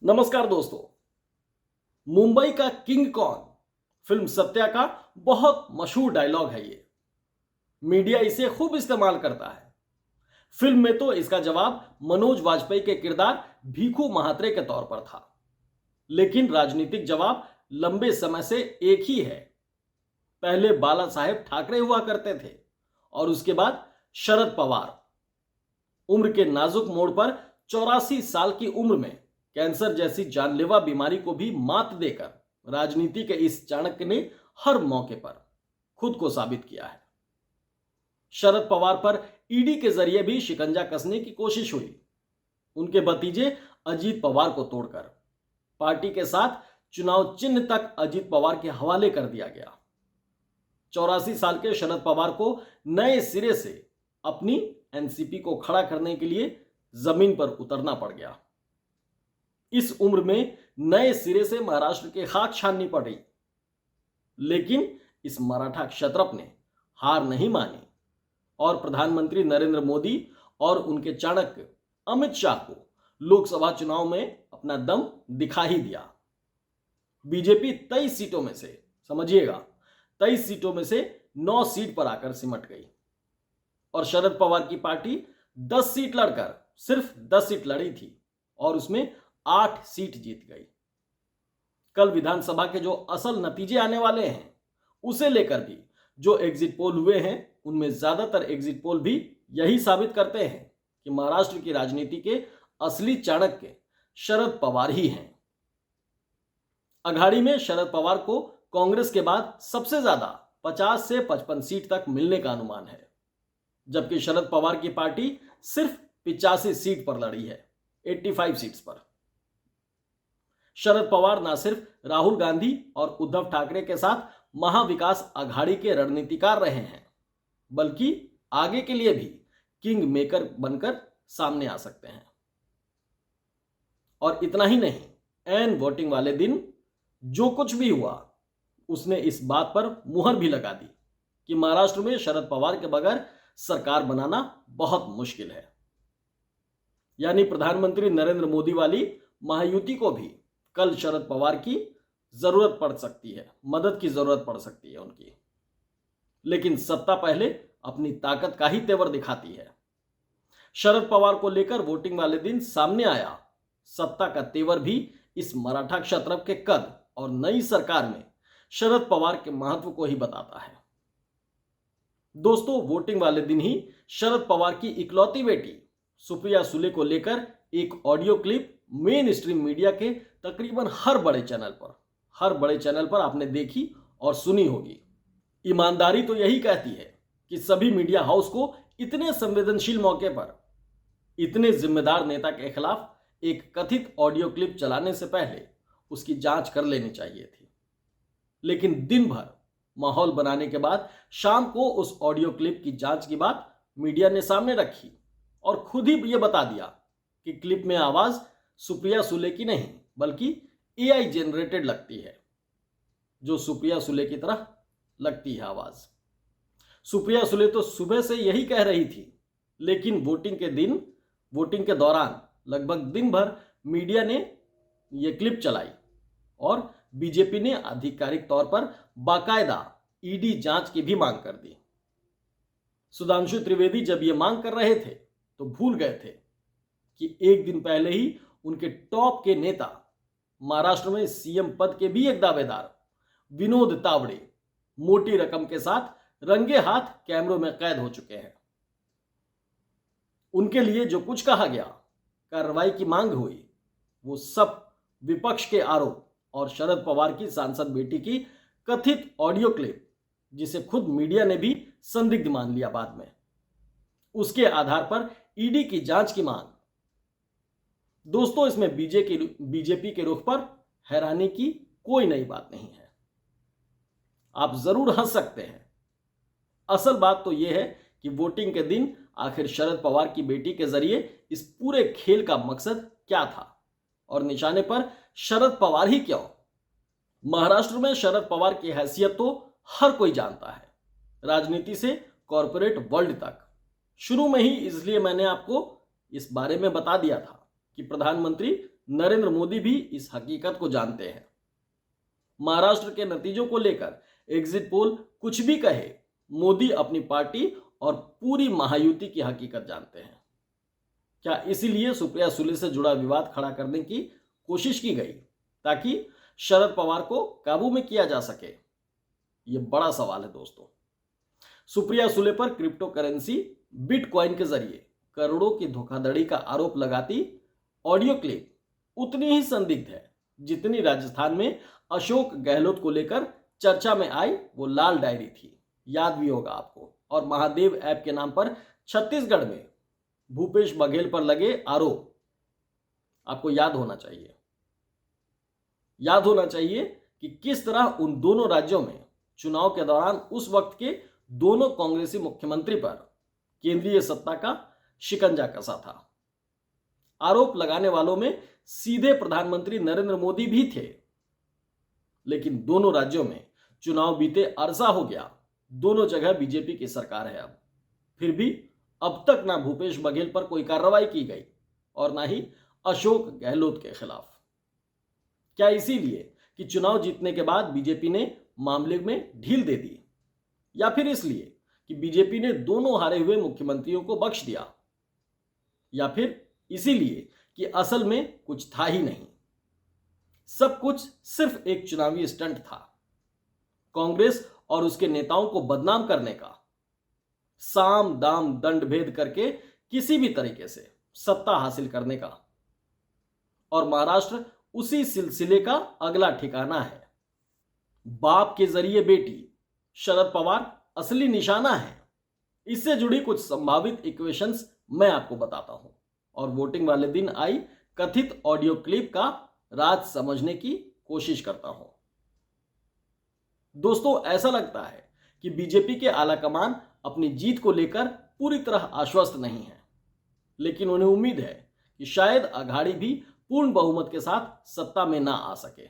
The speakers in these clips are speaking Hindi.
नमस्कार दोस्तों। मुंबई का किंग कौन फिल्म सत्या का बहुत मशहूर डायलॉग है ये। मीडिया इसे खूब इस्तेमाल करता है। फिल्म में तो इसका जवाब मनोज वाजपेयी के किरदार भीखू महात्रे के तौर पर था, लेकिन राजनीतिक जवाब लंबे समय से एक ही है। पहले बाला साहेब ठाकरे हुआ करते थे और उसके बाद शरद पवार। उम्र के नाजुक मोड़ पर 84 साल की उम्र में कैंसर जैसी जानलेवा बीमारी को भी मात देकर राजनीति के इस चाणक्य ने हर मौके पर खुद को साबित किया है। शरद पवार पर ईडी के जरिए भी शिकंजा कसने की कोशिश हुई, उनके भतीजे अजीत पवार को तोड़कर। पार्टी के साथ चुनाव चिन्ह तक अजीत पवार के हवाले कर दिया गया। 84 साल के शरद पवार को नए सिरे से अपनी एनसीपी को खड़ा करने के लिए जमीन पर उतरना पड़ गया। इस उम्र में नए सिरे से महाराष्ट्र के खाक छाननी पड़ी, लेकिन इस मराठा क्षत्रप ने हार नहीं मानी और प्रधानमंत्री नरेंद्र मोदी और उनके चाणक्य अमित शाह को लोकसभा चुनाव में अपना दम दिखा ही दिया। बीजेपी 23 सीटों में से, समझिएगा, 23 सीटों में से 9 सीट पर आकर सिमट गई और शरद पवार की पार्टी 10 सीट लड़कर सिर्फ 10 सीट लड़ी थी और उसमें 8 सीट जीत गई। कल विधानसभा के जो असल नतीजे आने वाले हैं, उसे लेकर भी जो एग्जिट पोल हुए हैं, उनमें ज्यादातर एग्जिट पोल भी यही साबित करते हैं कि महाराष्ट्र की राजनीति के असली चाणक्य शरद पवार ही हैं। अघाड़ी में शरद पवार को कांग्रेस के बाद सबसे ज्यादा 50 से 55 सीट तक मिलने का अनुमान है, जबकि शरद पवार की पार्टी सिर्फ 85 सीट पर लड़ी है, 85 सीट्स पर। शरद पवार न सिर्फ राहुल गांधी और उद्धव ठाकरे के साथ महाविकास अघाड़ी के रणनीतिकार रहे हैं, बल्कि आगे के लिए भी किंग मेकर बनकर सामने आ सकते हैं। और इतना ही नहीं, एन वोटिंग वाले दिन जो कुछ भी हुआ, उसने इस बात पर मुहर भी लगा दी कि महाराष्ट्र में शरद पवार के बगैर सरकार बनाना बहुत मुश्किल है। यानी प्रधानमंत्री नरेंद्र मोदी वाली महायुति को भी कल शरद पवार की जरूरत पड़ सकती है, मदद की जरूरत पड़ सकती है उनकी। लेकिन सत्ता पहले अपनी ताकत का ही तेवर दिखाती है। शरद पवार को लेकर वोटिंग वाले दिन सामने आया सत्ता का तेवर भी इस मराठा क्षत्रप के कद और नई सरकार में शरद पवार के महत्व को ही बताता है। दोस्तों, वोटिंग वाले दिन ही शरद पवार की इकलौती बेटी सुप्रिया सुले को लेकर एक audio clip main stream media के तकरीबन हर बड़े चैनल पर आपने देखी और सुनी होगी। ईमानदारी तो यही कहती है कि सभी मीडिया हाउस को इतने संवेदनशील मौके पर इतने जिम्मेदार नेता के खिलाफ एक कथित ऑडियो क्लिप चलाने से पहले उसकी जांच कर लेनी चाहिए थी। लेकिन दिन भर माहौल बनाने के बाद शाम को उस ऑडियो क्लिप की जांच की बात मीडिया ने सामने रखी और खुद ही ये बता दिया कि क्लिप में आवाज सुप्रिया सुले की नहीं बल्कि एआई जनरेटेड लगती है, जो सुप्रिया सुले की तरह लगती है आवाज। सुप्रिया सुले तो सुबह से यही कह रही थी, लेकिन वोटिंग के दौरान लगभग दिन भर मीडिया ने यह क्लिप चलाई और बीजेपी ने आधिकारिक तौर पर बाकायदा ईडी जांच की भी मांग कर दी। सुधांशु त्रिवेदी जब ये मांग कर रहे थे तो भूल गए थे कि एक दिन पहले ही उनके टॉप के नेता, महाराष्ट्र में सीएम पद के भी एक दावेदार विनोद तावड़े मोटी रकम के साथ रंगे हाथ कैमरों में कैद हो चुके हैं। उनके लिए जो कुछ कहा गया, कार्रवाई की मांग हुई, वो सब विपक्ष के आरोप और शरद पवार की सांसद बेटी की कथित ऑडियो क्लिप, जिसे खुद मीडिया ने भी संदिग्ध मान लिया बाद में, उसके आधार पर ईडी की जांच की मांग। दोस्तों, इसमें बीजेपी के रुख पर हैरानी की कोई नई बात नहीं है। आप जरूर हंस सकते हैं। असल बात तो यह है कि वोटिंग के दिन आखिर शरद पवार की बेटी के जरिए इस पूरे खेल का मकसद क्या था और निशाने पर शरद पवार ही क्यों। महाराष्ट्र में शरद पवार की हैसियत तो हर कोई जानता है, राजनीति से कॉरपोरेट वर्ल्ड तक। शुरू में ही इसलिए मैंने आपको इस बारे में बता दिया था कि प्रधानमंत्री नरेंद्र मोदी भी इस हकीकत को जानते हैं। महाराष्ट्र के नतीजों को लेकर एग्जिट पोल कुछ भी कहे, मोदी अपनी पार्टी और पूरी महायुति की हकीकत जानते हैं। क्या इसीलिए सुप्रिया सुले से जुड़ा विवाद खड़ा करने की कोशिश की गई ताकि शरद पवार को काबू में किया जा सके? यह बड़ा सवाल है दोस्तों। सुप्रिया सुले पर क्रिप्टो करेंसी बिटकॉइन के जरिए करोड़ों की धोखाधड़ी का आरोप लगाती ऑडियो क्लिप उतनी ही संदिग्ध है जितनी राजस्थान में अशोक गहलोत को लेकर चर्चा में आई वो लाल डायरी थी। याद भी होगा आपको। और महादेव ऐप के नाम पर छत्तीसगढ़ में भूपेश बघेल पर लगे आरोप आपको याद होना चाहिए कि किस तरह उन दोनों राज्यों में चुनाव के दौरान उस वक्त के दोनों कांग्रेसी मुख्यमंत्री पर केंद्रीय सत्ता का शिकंजा कसा था। आरोप लगाने वालों में सीधे प्रधानमंत्री नरेंद्र मोदी भी थे। लेकिन दोनों राज्यों में चुनाव बीते अरसा हो गया, दोनों जगह बीजेपी की सरकार है अब। फिर भी अब तक ना भूपेश बघेल पर कोई कार्रवाई की गई और ना ही अशोक गहलोत के खिलाफ। क्या इसीलिए कि चुनाव जीतने के बाद बीजेपी ने मामले में ढील दे दी, या फिर इसलिए कि बीजेपी ने दोनों हारे हुए मुख्यमंत्रियों को बख्श दिया, या फिर इसीलिए कि असल में कुछ था ही नहीं, सब कुछ सिर्फ एक चुनावी स्टंट था, कांग्रेस और उसके नेताओं को बदनाम करने का, साम दाम दंड भेद करके किसी भी तरीके से सत्ता हासिल करने का। और महाराष्ट्र उसी सिलसिले का अगला ठिकाना है। बाप के जरिए बेटी शरद पवार असली निशाना है। इससे जुड़ी कुछ संभावित इक्वेशंस मैं आपको बताता हूं और वोटिंग वाले दिन आई कथित ऑडियो क्लिप का राज समझने की कोशिश करता हूं। दोस्तों, ऐसा लगता है कि बीजेपी के आलाकमान अपनी जीत को लेकर पूरी तरह आश्वस्त नहीं है, लेकिन उन्हें उम्मीद है कि शायद अघाड़ी भी पूर्ण बहुमत के साथ सत्ता में ना आ सके।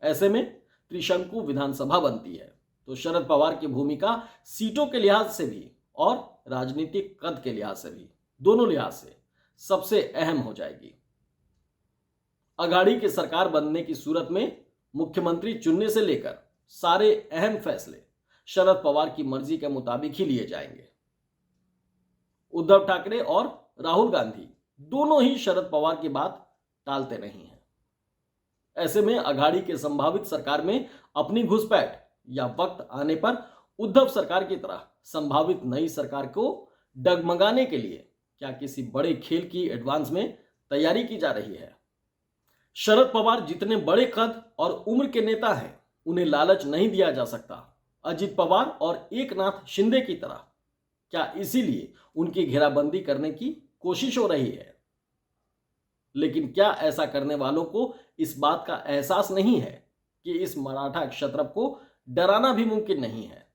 ऐसे में त्रिशंकु विधानसभा बनती है तो शरद पवार की भूमिका सीटों के लिहाज से भी और राजनीतिक कद के लिहाज से भी, दोनों लिहाज से सबसे अहम हो जाएगी। अघाड़ी की सरकार बनने की सूरत में मुख्यमंत्री चुनने से लेकर सारे अहम फैसले शरद पवार की मर्जी के मुताबिक ही लिए जाएंगे। उद्धव ठाकरे और राहुल गांधी दोनों ही शरद पवार की बात टालते नहीं हैं। ऐसे में अघाड़ी के संभावित सरकार में अपनी घुसपैठ या वक्त आने पर उद्धव सरकार की तरह संभावित नई सरकार को डगमगाने के लिए क्या किसी बड़े खेल की एडवांस में तैयारी की जा रही है? शरद पवार जितने बड़े कद और उम्र के नेता हैं, उन्हें लालच नहीं दिया जा सकता अजित पवार और एकनाथ शिंदे की तरह। क्या इसीलिए उनकी घेराबंदी करने की कोशिश हो रही है? लेकिन क्या ऐसा करने वालों को इस बात का एहसास नहीं है कि इस मराठा क्षत्रप को डराना भी मुमकिन नहीं है?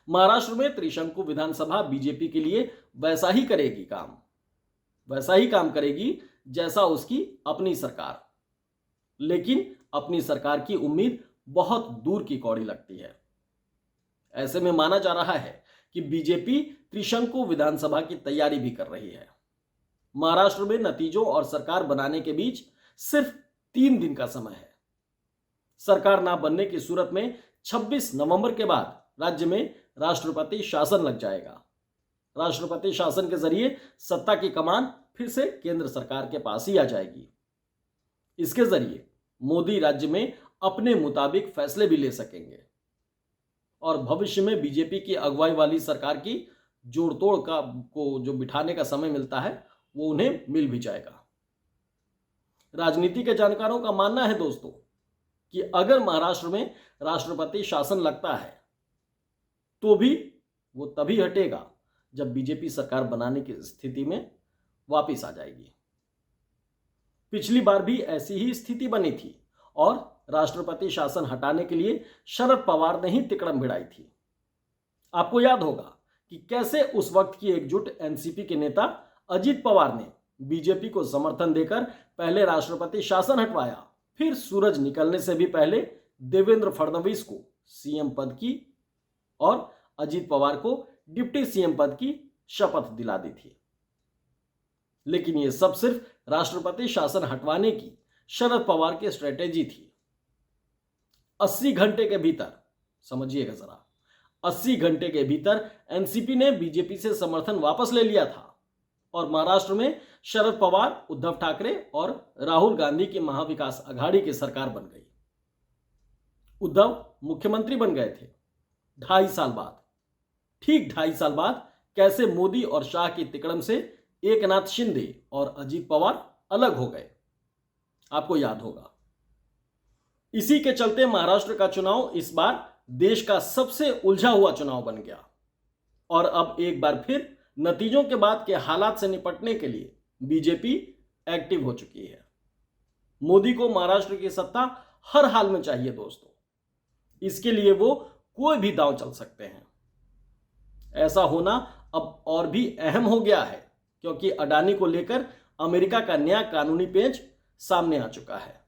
महाराष्ट्र में त्रिशंकु विधानसभा बीजेपी के लिए वैसा ही काम करेगी जैसा उसकी अपनी सरकार। लेकिन अपनी सरकार की उम्मीद बहुत दूर की कौड़ी लगती है। ऐसे में माना जा रहा है कि बीजेपी त्रिशंकु विधानसभा की तैयारी भी कर रही है। महाराष्ट्र में नतीजों और सरकार बनाने के बीच सिर्फ 3 दिन का समय है। सरकार ना बनने की सूरत में 26 नवंबर के बाद राज्य में राष्ट्रपति शासन लग जाएगा। राष्ट्रपति शासन के जरिए सत्ता की कमान फिर से केंद्र सरकार के पास ही आ जाएगी। इसके जरिए मोदी राज्य में अपने मुताबिक फैसले भी ले सकेंगे और भविष्य में बीजेपी की अगुवाई वाली सरकार की जोड़तोड़ को जो बिठाने का समय मिलता है वो उन्हें मिल भी जाएगा। राजनीति के जानकारों का मानना है दोस्तों कि अगर महाराष्ट्र में राष्ट्रपति शासन लगता है तो भी वो तभी हटेगा जब बीजेपी सरकार बनाने की स्थिति में वापस आ जाएगी। पिछली बार भी ऐसी ही स्थिति बनी थी और राष्ट्रपति शासन हटाने के लिए शरद पवार ने ही तिकड़म भिड़ाई थी। आपको याद होगा कि कैसे उस वक्त की एकजुट एनसीपी के नेता अजित पवार ने बीजेपी को समर्थन देकर पहले राष्ट्रपति शासन हटवाया, फिर सूरज निकलने से भी पहले देवेंद्र फडणवीस को सीएम पद की और अजित पवार को डिप्टी सीएम पद की शपथ दिला दी थी। लेकिन ये सब सिर्फ राष्ट्रपति शासन हटवाने की शरद पवार की स्ट्रेटेजी थी। 80 घंटे के भीतर, समझिएगा जरा, 80 घंटे के भीतर एनसीपी ने बीजेपी से समर्थन वापस ले लिया था और महाराष्ट्र में शरद पवार, उद्धव ठाकरे और राहुल गांधी की महाविकास अघाड़ी की सरकार बन गई। उद्धव मुख्यमंत्री बन गए थे 2.5 साल बाद। ठीक 2.5 साल बाद कैसे मोदी और शाह की तिकड़म से एकनाथ शिंदे और अजीत पवार अलग हो गए, आपको याद होगा। इसी के चलते महाराष्ट्र का चुनाव इस बार देश का सबसे उलझा हुआ चुनाव बन गया और अब एक बार फिर नतीजों के बाद के हालात से निपटने के लिए बीजेपी एक्टिव हो चुकी है। मोदी को महाराष्ट्र की सत्ता हर हाल में चाहिए दोस्तों, इसके लिए वो कोई भी दांव चल सकते हैं। ऐसा होना अब और भी अहम हो गया है क्योंकि अडानी को लेकर अमेरिका का नया कानूनी पेच सामने आ चुका है।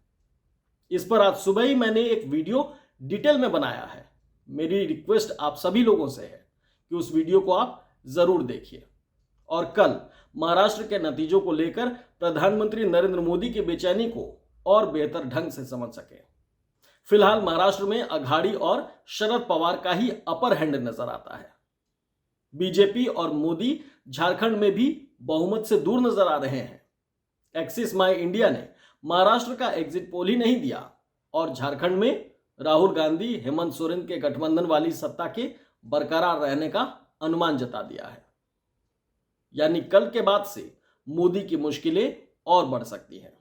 इस पर आज सुबह ही मैंने एक वीडियो डिटेल में बनाया है। मेरी रिक्वेस्ट आप सभी लोगों से है कि उस वीडियो को आप जरूर देखिए और कल महाराष्ट्र के नतीजों को लेकर प्रधानमंत्री नरेंद्र मोदी की बेचैनी को और बेहतर ढंग से समझ सके। फिलहाल महाराष्ट्र में अघाड़ी और शरद पवार का ही अपर हैंड नजर आता है। बीजेपी और मोदी झारखंड में भी बहुमत से दूर नजर आ रहे हैं। एक्सिस माई इंडिया ने महाराष्ट्र का एग्जिट पोल ही नहीं दिया और झारखंड में राहुल गांधी, हेमंत सोरेन के गठबंधन वाली सत्ता के बरकरार रहने का अनुमान जता दिया है। यानी कल के बाद से मोदी की मुश्किलें और बढ़ सकती हैं।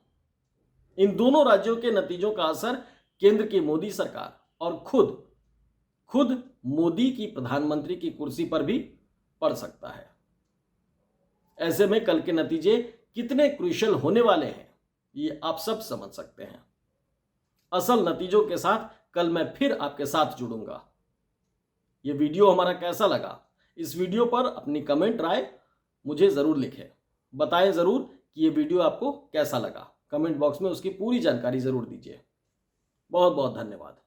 इन दोनों राज्यों के नतीजों का असर केंद्र की मोदी सरकार और खुद मोदी की प्रधानमंत्री की कुर्सी पर भी पड़ सकता है। ऐसे में कल के नतीजे कितने क्रूशियल होने वाले हैं ये आप सब समझ सकते हैं। असल नतीजों के साथ कल मैं फिर आपके साथ जुड़ूंगा। ये वीडियो हमारा कैसा लगा, इस वीडियो पर अपनी कमेंट राय मुझे ज़रूर लिखें। बताएं ज़रूर कि ये वीडियो आपको कैसा लगा। कमेंट बॉक्स में उसकी पूरी जानकारी ज़रूर दीजिए। बहुत बहुत धन्यवाद।